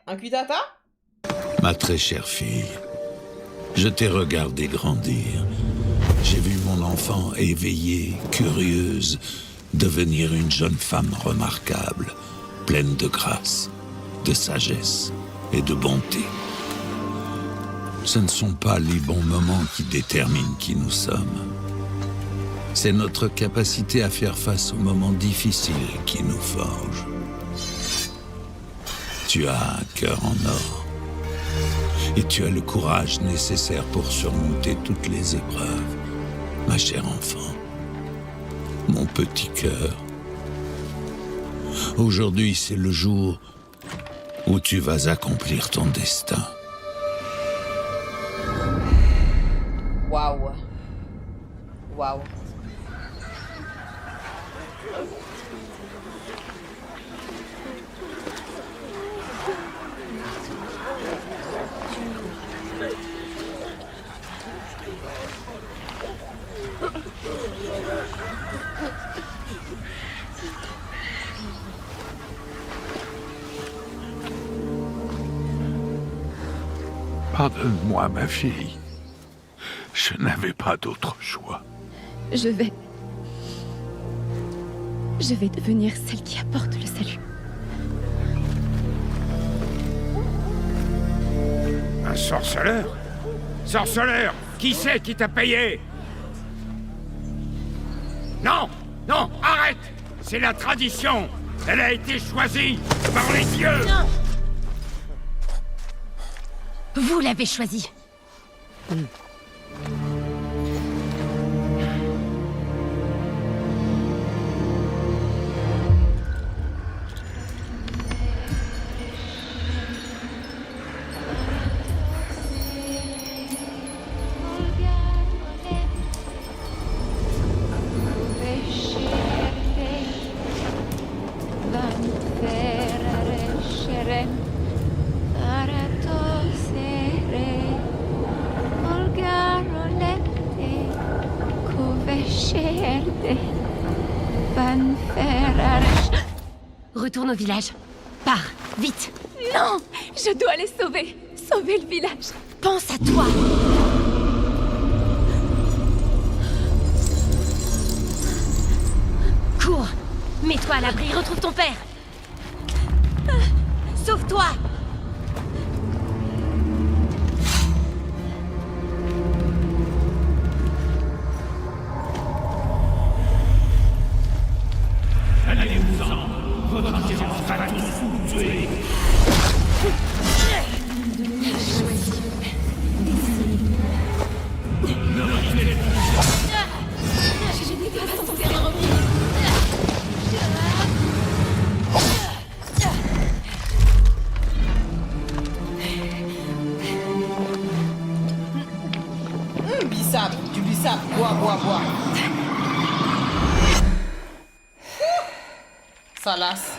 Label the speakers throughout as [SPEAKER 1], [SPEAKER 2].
[SPEAKER 1] Un cuitata?
[SPEAKER 2] Ma très chère fille, je t'ai regardé grandir. J'ai vu mon enfant éveillée, curieuse, devenir une jeune femme remarquable, pleine de grâce, de sagesse et de bonté. Ce ne sont pas les bons moments qui déterminent qui nous sommes. C'est notre capacité à faire face aux moments difficiles qui nous forge. Tu as un cœur en or. Et tu as le courage nécessaire pour surmonter toutes les épreuves, ma chère enfant. Mon petit cœur. Aujourd'hui, c'est le jour où tu vas accomplir ton destin.
[SPEAKER 1] Waouh. Waouh.
[SPEAKER 3] Pardonne-moi, ma fille. Je n'avais pas d'autre choix.
[SPEAKER 4] Je vais devenir celle qui apporte le salut.
[SPEAKER 5] Un sorceleur? Sorceleur! Qui c'est qui t'a payé? Non! Non! Arrête! C'est la tradition! Elle a été choisie par les dieux!
[SPEAKER 6] Non! Vous l'avez choisi. Retourne au village. Pars, vite.
[SPEAKER 4] Non! Je dois les sauver! Sauver le village!
[SPEAKER 6] Pense à toi. Cours. Mets-toi à l'abri, retrouve ton père. Sauve-toi.
[SPEAKER 1] Bissap, du bissap, bois, bois, bois. Ça lasse.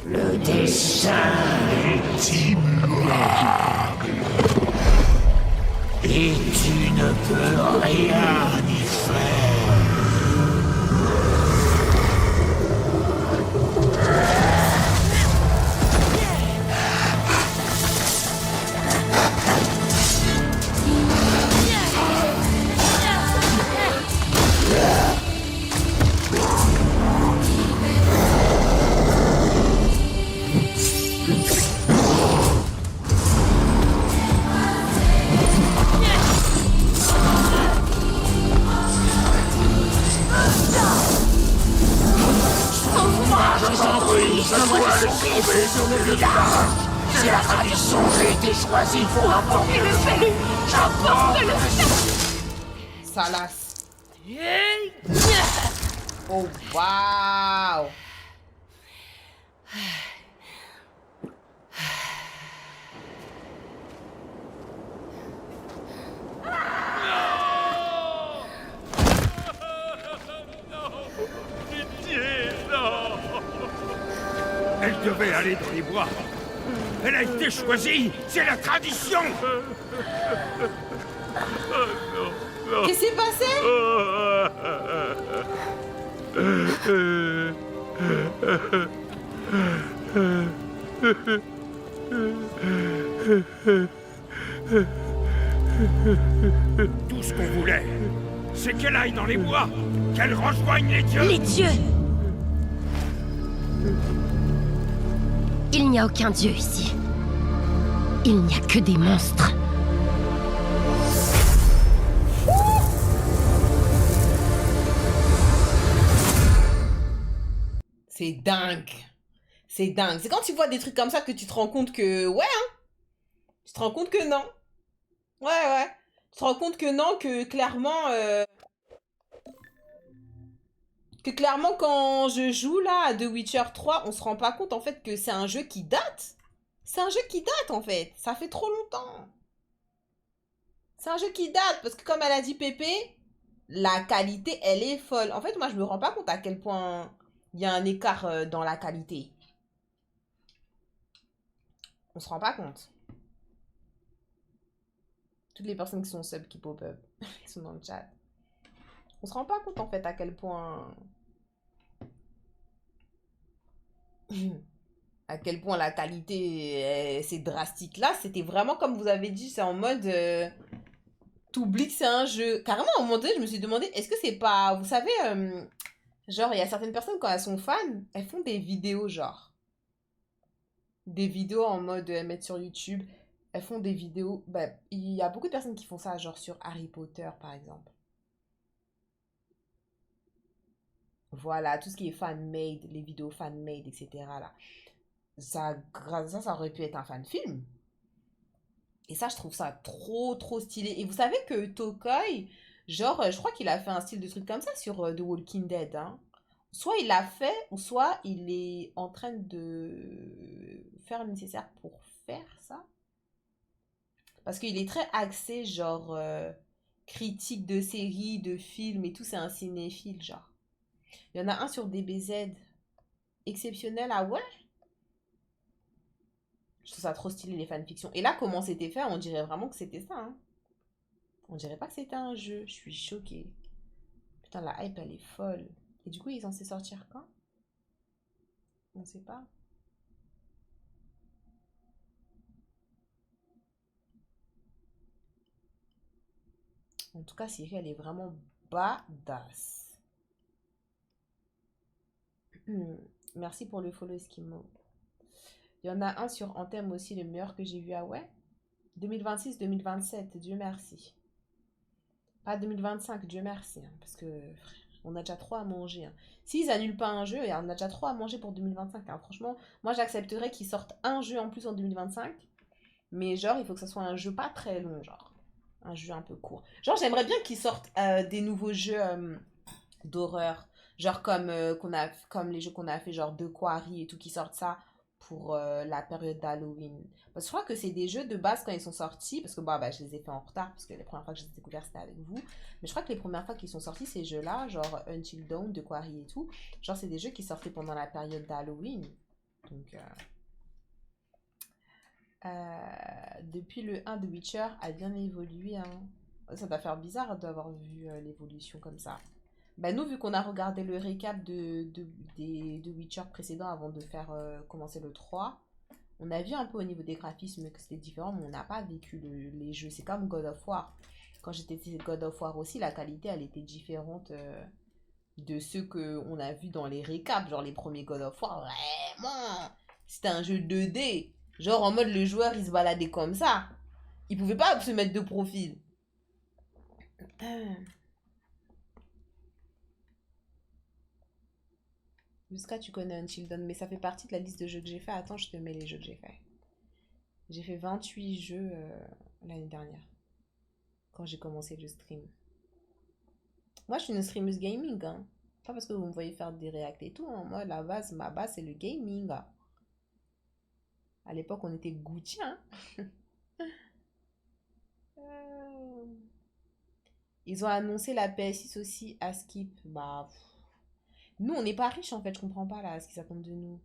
[SPEAKER 7] Le destin est immuable. Et tu ne peux rien y faire. C'est la tradition, j'ai été choisi pour apporter le salut. J'apporte le salut.
[SPEAKER 1] Ça lasse. Oh, waouh.
[SPEAKER 5] Elle devait aller dans les bois. Elle a été choisie. C'est la tradition.
[SPEAKER 1] Qu'est-ce qui s'est passé?
[SPEAKER 5] Tout ce qu'on voulait, c'est qu'elle aille dans les bois, qu'elle rejoigne les dieux.
[SPEAKER 6] Les dieux! Il n'y a aucun dieu ici. Il n'y a que des monstres.
[SPEAKER 1] C'est dingue. C'est dingue. C'est quand tu vois des trucs comme ça que tu te rends compte que... Ouais, hein. Tu te rends compte que non. Ouais, ouais. Tu te rends compte que non, que clairement... Que clairement, quand je joue là à The Witcher 3, on se rend pas compte en fait que c'est un jeu qui date. C'est un jeu qui date en fait. Ça fait trop longtemps. C'est un jeu qui date parce que comme elle a dit Pépé, la qualité, elle est folle. En fait, moi, je me rends pas compte à quel point il y a un écart dans la qualité. On se rend pas compte. Toutes les personnes qui sont sub qui pop-up, qui sont dans le chat. On se rend pas compte en fait à quel point... à quel point la qualité c'est drastique. Là, c'était vraiment comme vous avez dit, c'est en mode t'oublies que c'est un jeu. Carrément, à un moment donné, je me suis demandé, est-ce que c'est pas... Vous savez, genre, il y a certaines personnes, quand elles sont fans, elles font des vidéos, genre. Des vidéos en mode mettre sur YouTube. Elles font des vidéos... Bah, il y a beaucoup de personnes qui font ça, genre sur Harry Potter, par exemple. Voilà, tout ce qui est fan-made, les vidéos fan-made, etc. là. Ça aurait pu être un fan-film. Et ça, je trouve ça trop, trop stylé. Et vous savez que Tokoi, genre, je crois qu'il a fait un style de truc comme ça sur The Walking Dead. Hein. Soit il l'a fait, ou soit il est en train de faire le nécessaire pour faire ça. Parce qu'il est très axé, genre, critique de séries, de films et tout. C'est un cinéphile, genre. Il y en a un sur DBZ. Exceptionnel, ah ouais? Je trouve ça trop stylé, les fanfictions. Et là, comment c'était fait, on dirait vraiment que c'était ça. Hein. On dirait pas que c'était un jeu. Je suis choquée. Putain, la hype, elle est folle. Et du coup, il est censé sortir quand? On sait pas. En tout cas, Siri, elle est vraiment badass. Merci pour le follow, Eskimo. Il y en a un sur Anthem aussi, le meilleur que j'ai vu. Ah ouais? 2026-2027, Dieu merci. Pas 2025, Dieu merci. Hein, parce que on a déjà trop à manger. Hein. S'ils annulent pas un jeu, on a déjà trop à manger pour 2025. Hein. Franchement, moi j'accepterais qu'ils sortent un jeu en plus en 2025. Mais genre, il faut que ça soit un jeu pas très long, genre. Un jeu un peu court. Genre, j'aimerais bien qu'ils sortent des nouveaux jeux d'horreur. Genre comme les jeux qu'on a fait, genre de Quarry et tout, qui sortent ça pour la période d'Halloween. Parce que je crois que c'est des jeux de base quand ils sont sortis, parce que bah, je les ai fait en retard, parce que les premières fois que je les ai découverts, c'était avec vous. Mais je crois que les premières fois qu'ils sont sortis, ces jeux-là, genre Until Dawn, de Quarry et tout, genre c'est des jeux qui sortaient pendant la période d'Halloween. Donc, depuis le 1 de Witcher a bien évolué. Hein. Ça doit faire bizarre d'avoir vu l'évolution comme ça. Bah nous, vu qu'on a regardé le récap de Witcher précédents avant de faire commencer le 3, on a vu un peu au niveau des graphismes que c'était différent, mais on n'a pas vécu les jeux. C'est comme God of War. Quand j'étais God of War aussi, la qualité, elle était différente de ceux qu'on a vus dans les récaps. Genre les premiers God of War, vraiment, c'était un jeu 2D. Genre en mode le joueur, il se baladait comme ça. Il pouvait pas se mettre de profil. Jusqu'à tu connais Until Dawn, mais ça fait partie de la liste de jeux que j'ai fait. Attends, je te mets les jeux que j'ai fait. J'ai fait 28 jeux l'année dernière. Quand j'ai commencé le stream. Moi, je suis une streameuse gaming. Hein. Pas parce que vous me voyez faire des reacts et tout. Hein. Moi, ma base, c'est le gaming. Hein. À l'époque, on était Gucci. Hein. Ils ont annoncé la PS6 aussi à Skip. Bah... Nous, on n'est pas riches en fait, je comprends pas là ce qu'ils attendent de nous.